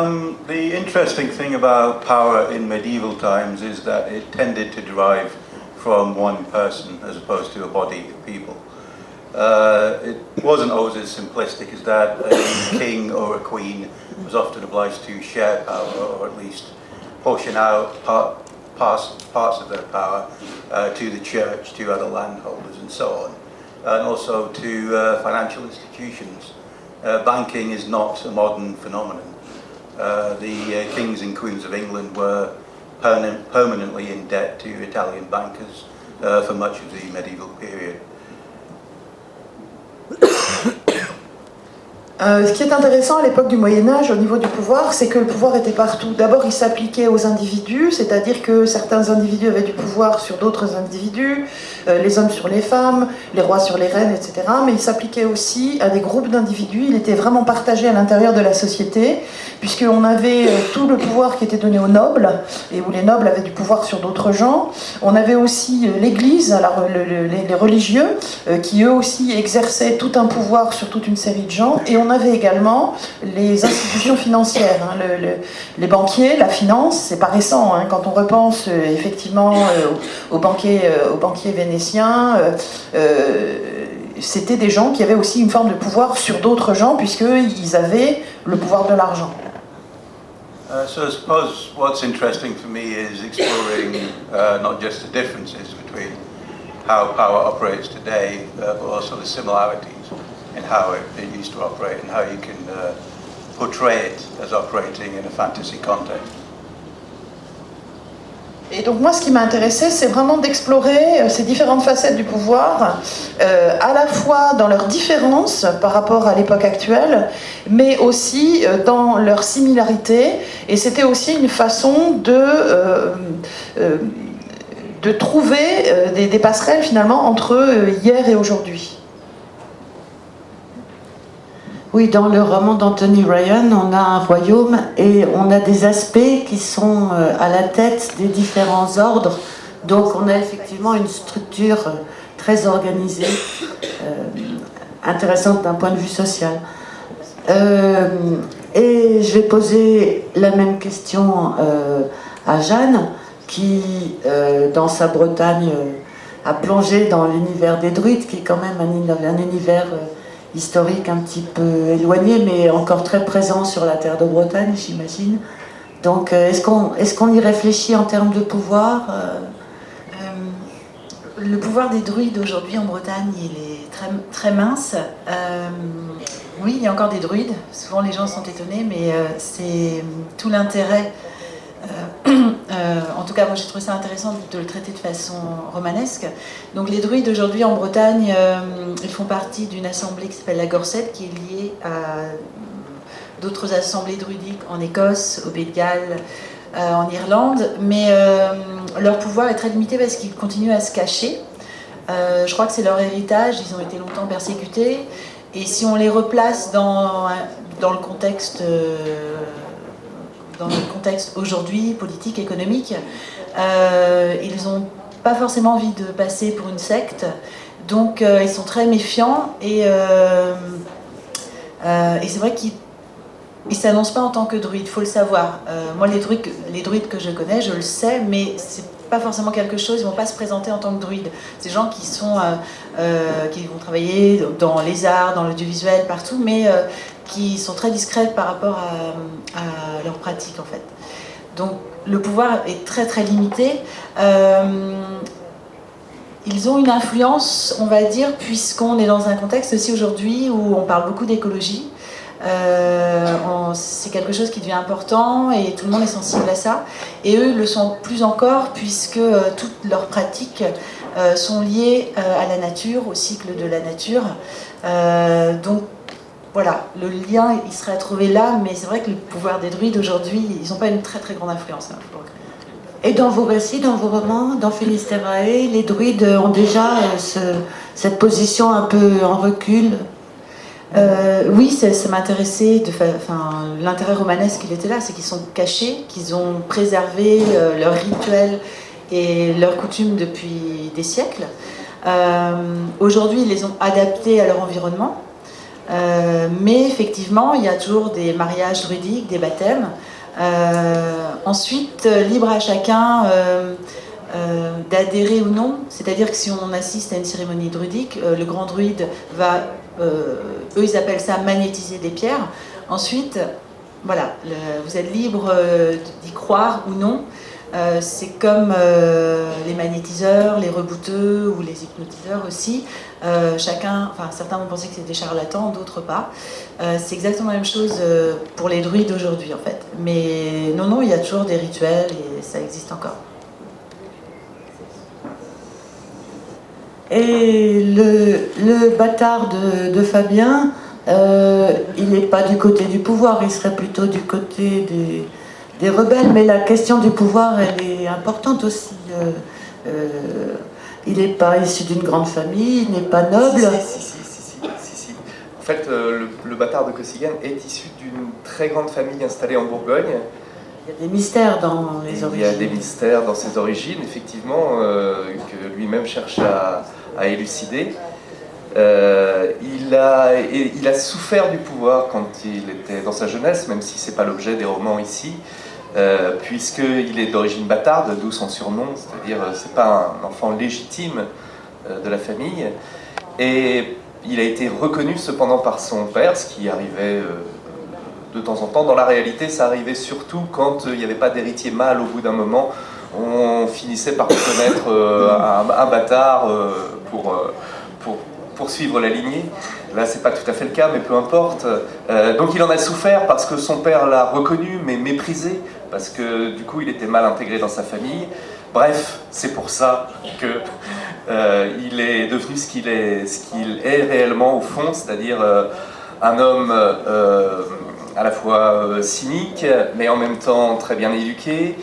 The interesting thing about power in medieval times is that it tended to derive from one person as opposed to a body of people. It wasn't always as simplistic as that. A king or a queen was often obliged to share power, or at least portion out parts of their power to the church, to other landholders and so on, and also to financial institutions. Banking is not a modern phenomenon. The kings and queens of England were permanently in debt to Italian bankers for much of the medieval period. Ce qui est intéressant à l'époque du Moyen-Âge au niveau du pouvoir, c'est que le pouvoir était partout. D'abord, il s'appliquait aux individus, c'est-à-dire que certains individus avaient du pouvoir sur d'autres individus, les hommes sur les femmes, les rois sur les reines, etc. Mais il s'appliquait aussi à des groupes d'individus. Il était vraiment partagé à l'intérieur de la société, puisqu'on avait tout le pouvoir qui était donné aux nobles, et où les nobles avaient du pouvoir sur d'autres gens. On avait aussi l'Église, alors les religieux, qui eux aussi exerçaient tout un pouvoir sur toute une série de gens, et on avait également les institutions financières, hein, les banquiers, la finance. C'est pas récent, hein, quand on repense effectivement aux banquiers vénitiens, c'était des gens qui avaient aussi une forme de pouvoir sur d'autres gens, puisqu'ils avaient le pouvoir de l'argent. So I suppose what's interesting for me is exploring not just the differences between how power operates today, but also the similarities in how it used to operate and how you can portray it as operating in a fantasy context. Et donc moi, ce qui m'a intéressé, c'est vraiment d'explorer ces différentes facettes du pouvoir, à la fois dans leurs différences par rapport à l'époque actuelle, mais aussi dans leurs similarités. Et c'était aussi une façon de trouver des passerelles finalement entre hier et aujourd'hui. Oui, dans le roman d'Anthony Ryan, on a un royaume et on a des aspects qui sont à la tête des différents ordres. Donc on a effectivement une structure très organisée, intéressante d'un point de vue social. Et je vais poser la même question à Jeanne, qui, dans sa Bretagne, a plongé dans l'univers des druides, qui est quand même un univers historique un petit peu éloigné, mais encore très présent sur la terre de Bretagne, j'imagine. Donc, est-ce qu'on y réfléchit en termes de pouvoir Le pouvoir des druides aujourd'hui en Bretagne, il est très, très mince. Oui, il y a encore des druides. Souvent, les gens sont étonnés, mais c'est tout l'intérêt. En tout cas, moi j'ai trouvé ça intéressant de le traiter de façon romanesque. Donc les druides aujourd'hui en Bretagne, ils font partie d'une assemblée qui s'appelle la Gorsette, qui est liée à d'autres assemblées druidiques en Écosse, au Pays de Galles, en Irlande, mais leur pouvoir est très limité parce qu'ils continuent à se cacher. Je crois que c'est leur héritage, ils ont été longtemps persécutés, et si on les replace dans le contexte aujourd'hui, politique, économique, ils n'ont pas forcément envie de passer pour une secte, donc ils sont très méfiants, et c'est vrai qu'ils ne s'annoncent pas en tant que druides, il faut le savoir. Moi, les druides que je connais, je le sais, mais c'est pas forcément quelque chose, ils ne vont pas se présenter en tant que druides. C'est des gens qui vont travailler dans les arts, dans l'audiovisuel, partout, mais qui sont très discrètes par rapport à leur pratique, en fait. Donc le pouvoir est très très limité. Ils ont une influence, on va dire, puisqu'on est dans un contexte aussi aujourd'hui où on parle beaucoup d'écologie. C'est quelque chose qui devient important et tout le monde est sensible à ça. Et eux le sont plus encore, puisque toutes leurs pratiques sont liées à la nature, au cycle de la nature. Donc voilà, le lien, il serait à trouver là, mais c'est vrai que le pouvoir des druides aujourd'hui, ils n'ont pas une très très grande influence. Hein, et dans vos récits, dans vos romans, dans Finisterae, les druides ont déjà cette position un peu en recul. Oui, ça m'intéressait. L'intérêt romanesque, il était là, c'est qu'ils sont cachés, qu'ils ont préservé leurs rituels et leurs coutumes depuis des siècles. Aujourd'hui, ils les ont adaptés à leur environnement. Mais effectivement, il y a toujours des mariages druidiques, des baptêmes. Ensuite, libre à chacun d'adhérer ou non. C'est-à-dire que si on assiste à une cérémonie druidique, le grand druide va, eux ils appellent ça magnétiser des pierres. Ensuite, voilà, vous êtes libre d'y croire ou non. C'est comme les magnétiseurs, les rebouteux ou les hypnotiseurs aussi. Certains vont penser que c'est des charlatans, d'autres pas. C'est exactement la même chose pour les druides aujourd'hui en fait. Mais non, il y a toujours des rituels et ça existe encore. Et le bâtard de Fabien, il n'est pas du côté du pouvoir, il serait plutôt du côté des rebelles, mais la question du pouvoir, elle est importante aussi. Il n'est pas issu d'une grande famille, il n'est pas noble. Si. En fait, le bâtard de Kosygin est issu d'une très grande famille installée en Bourgogne. Il y a des mystères dans les origines. Il y a des mystères dans ses origines, effectivement, que lui-même cherche à élucider. Il a souffert du pouvoir quand il était dans sa jeunesse, même si ce n'est pas l'objet des romans ici, puisqu'il est d'origine bâtarde, d'où son surnom, c'est-à-dire c'est pas un enfant légitime de la famille. Et il a été reconnu cependant par son père, ce qui arrivait de temps en temps. Dans la réalité, ça arrivait surtout quand il n'y avait pas d'héritier mâle au bout d'un moment. On finissait par reconnaître un bâtard pour poursuivre la lignée. Là, c'est pas tout à fait le cas, mais peu importe. Donc il en a souffert parce que son père l'a reconnu, mais méprisé, parce que du coup, il était mal intégré dans sa famille. Bref, c'est pour ça que il est devenu ce qu'il est réellement au fond, c'est-à-dire un homme à la fois cynique, mais en même temps très bien éduqué,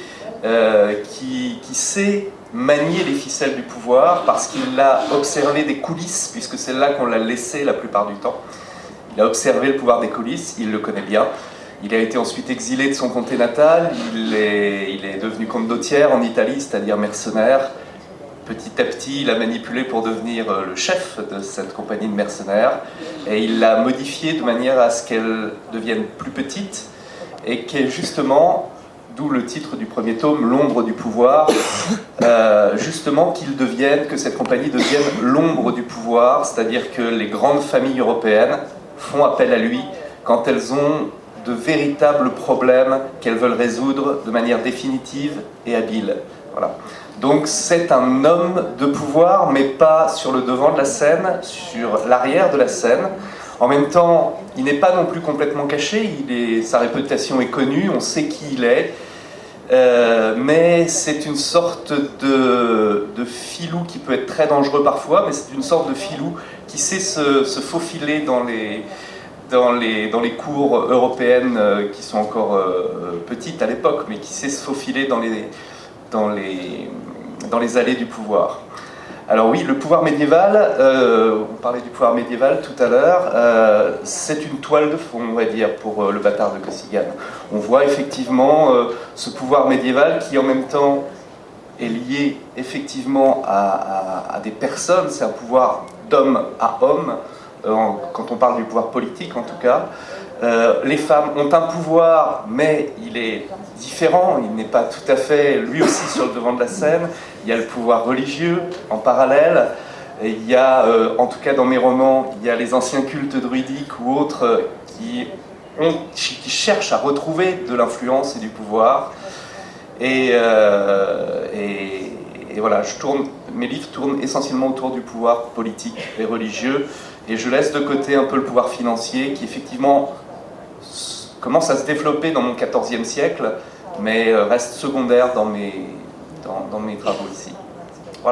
qui sait manier les ficelles du pouvoir parce qu'il a observé des coulisses, puisque c'est là qu'on l'a laissé la plupart du temps. Il a observé le pouvoir des coulisses, il le connaît bien. Il a été ensuite exilé de son comté natal, il est devenu condottiere en Italie, c'est-à-dire mercenaire. Petit à petit, il a manipulé pour devenir le chef de cette compagnie de mercenaires, et il l'a modifiée de manière à ce qu'elle devienne plus petite, et qu'elle justement, d'où le titre du premier tome, L'ombre du pouvoir, justement que cette compagnie devienne l'ombre du pouvoir, c'est-à-dire que les grandes familles européennes font appel à lui quand elles ont de véritables problèmes qu'elles veulent résoudre de manière définitive et habile. Voilà. Donc c'est un homme de pouvoir, mais pas sur le devant de la scène, sur l'arrière de la scène. En même temps, il n'est pas non plus complètement caché, sa réputation est connue, on sait qui il est, mais c'est une sorte de filou qui peut être très dangereux parfois, mais c'est une sorte de filou qui sait se faufiler dans les cours européennes qui sont encore petites à l'époque, mais qui sait se faufiler dans les allées du pouvoir. Alors oui, le pouvoir médiéval, on parlait du pouvoir médiéval tout à l'heure, c'est une toile de fond, on va dire, pour le bâtard de Kosygin. On voit effectivement ce pouvoir médiéval qui en même temps est lié effectivement à des personnes, c'est un pouvoir d'homme à homme, quand on parle du pouvoir politique en tout cas. Les femmes ont un pouvoir, mais il est différent, il n'est pas tout à fait lui aussi sur le devant de la scène. Il y a le pouvoir religieux en parallèle, et il y a, en tout cas dans mes romans, il y a les anciens cultes druidiques ou autres qui cherchent à retrouver de l'influence et du pouvoir. Et voilà, mes livres tournent essentiellement autour du pouvoir politique et religieux, et je laisse de côté un peu le pouvoir financier qui effectivement commence à se développer dans mon XIVe siècle, mais reste secondaire dans mes travaux ici.